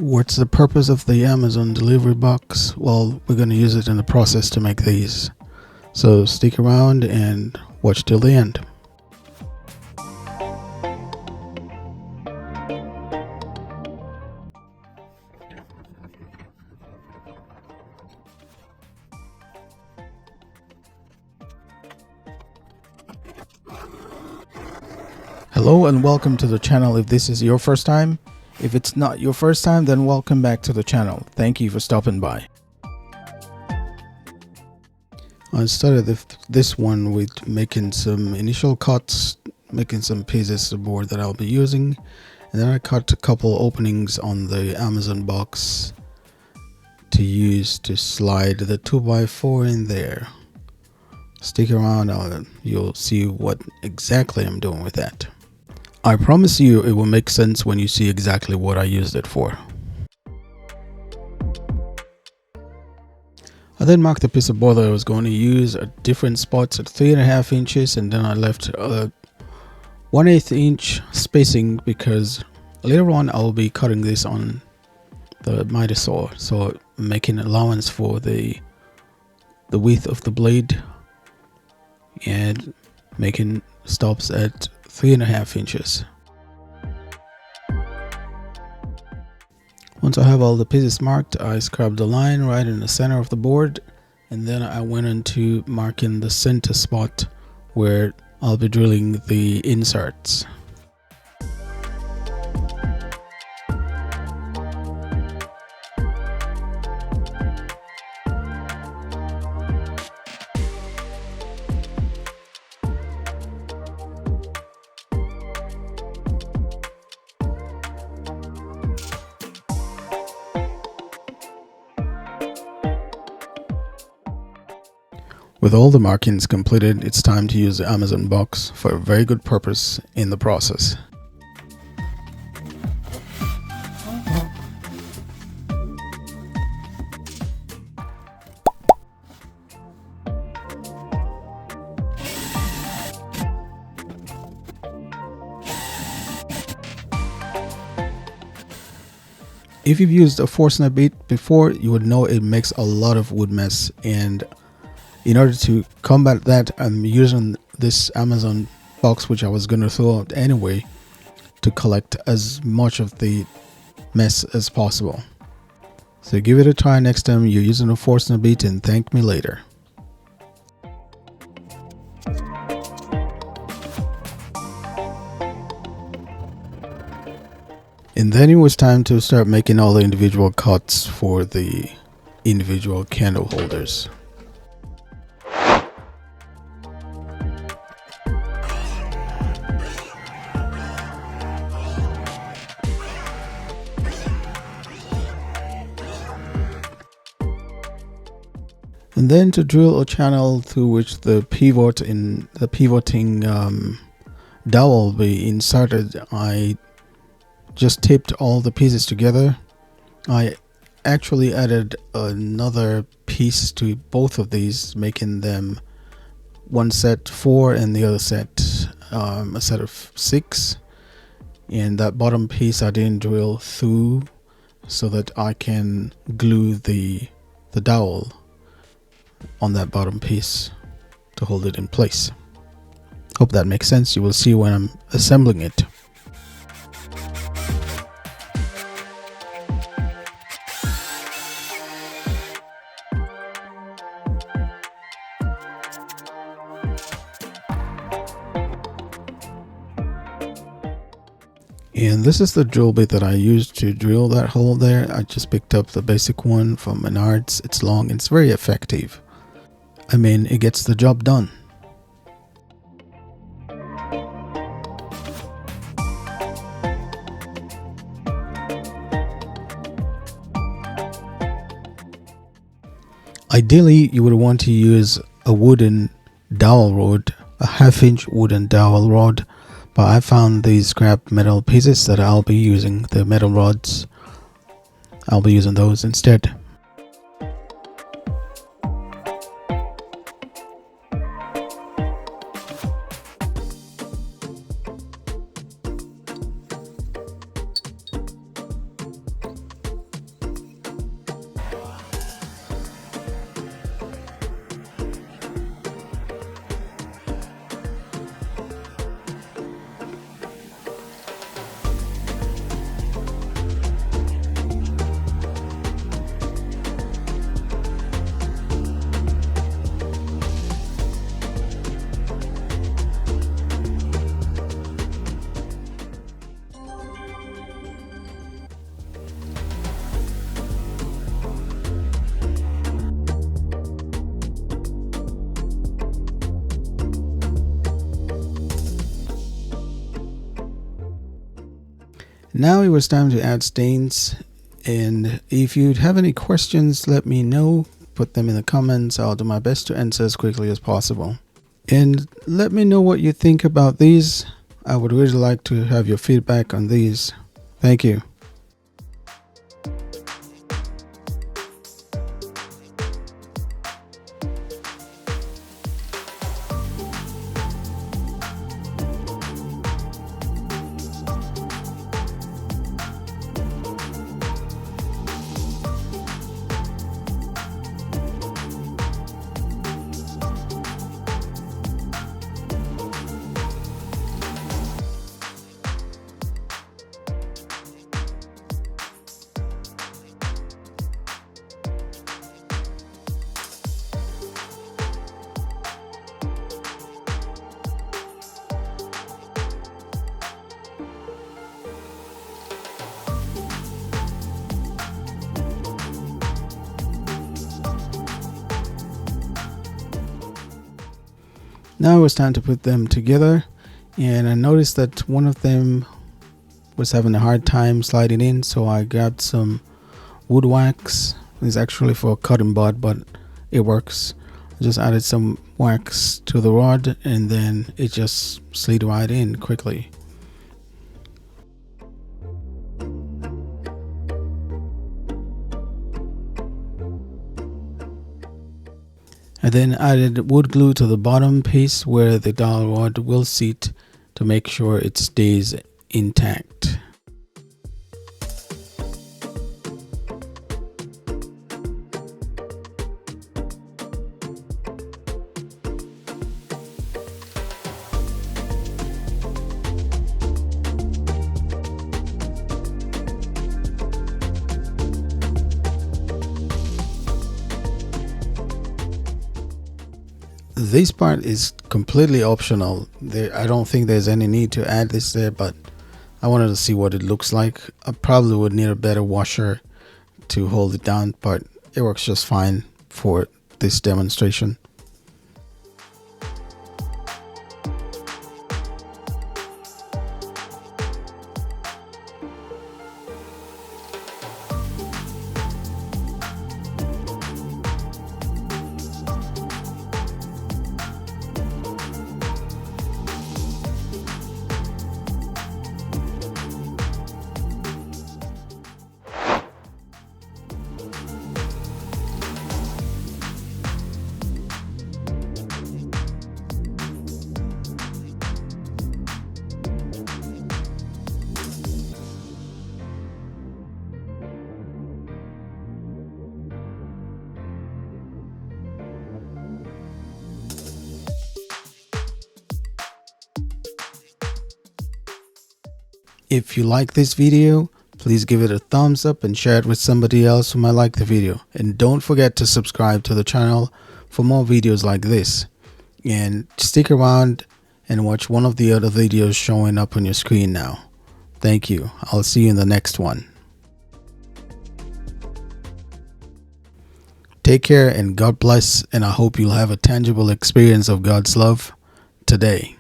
What's the purpose of the Amazon delivery box? Well, we're going to use it in the process to make these. So stick around and watch till the end. Hello and welcome to the channel if this is your first time. If it's not your first time, then welcome back to the channel. Thank you for stopping by. I started this one with making some initial cuts, making some pieces of board that I'll be using, and then I cut a couple openings on the Amazon box to use to slide the 2x4 in there. Stick around, you'll see what exactly I'm doing with that. I promise you it will make sense when you see exactly what I used it for. I then marked the piece of board that I was going to use at different spots at 3.5 inches, and then I left 1/8 inch spacing because later on I'll be cutting this on the miter saw, so I'm making allowance for the width of the blade and making stops at 3.5 inches. Once I have all the pieces marked, I scrubbed the line right in the center of the board, and then I went into marking the center spot where I'll be drilling the inserts. With all the markings completed, it's time to use the Amazon box for a very good purpose in the process. If you've used a Forstner bit before, you would know it makes a lot of wood mess, and in order to combat that, I'm using this Amazon box, which I was going to throw out anyway, to collect as much of the mess as possible. So give it a try next time you're using a Forstner bit and thank me later. And then it was time to start making all the individual cuts for the individual candle holders. And then to drill a channel through which the pivoting dowel will be inserted, I just taped all the pieces together. I actually added another piece to both of these, making them one set 4 and the other set a set of 6. And that bottom piece I didn't drill through so that I can glue the dowel on that bottom piece to hold it in place. Hope that makes sense. You will see when I'm assembling it. And this is the drill bit that I used to drill that hole there. I just picked up the basic one from Menards. It's long and it's very effective. I mean, it gets the job done. Ideally, you would want to use a wooden dowel rod, a 1/2 inch wooden dowel rod, but I found these scrap metal pieces that I'll be using, the metal rods. I'll be using those instead. Now it was time to add stains, and if you have any questions, let me know. Put them in the comments. I'll do my best to answer as quickly as possible. And let me know what you think about these. I would really like to have your feedback on these. Thank you. Now it was time to put them together, and I noticed that one of them was having a hard time sliding in, so I grabbed some wood wax. It's actually for cutting board, but it works. I just added some wax to the rod, and then it just slid right in quickly. I then added wood glue to the bottom piece where the dowel rod will sit to make sure it stays intact. This part is completely optional. I don't think there's any need to add this there, but I wanted to see what it looks like. I probably would need a better washer to hold it down, but it works just fine for this demonstration. If you like this video, please give it a thumbs up and share it with somebody else who might like the video. And don't forget to subscribe to the channel for more videos like this. And stick around and watch one of the other videos showing up on your screen now. Thank you. I'll see you in the next one. Take care and God bless, and I hope you'll have a tangible experience of God's love today.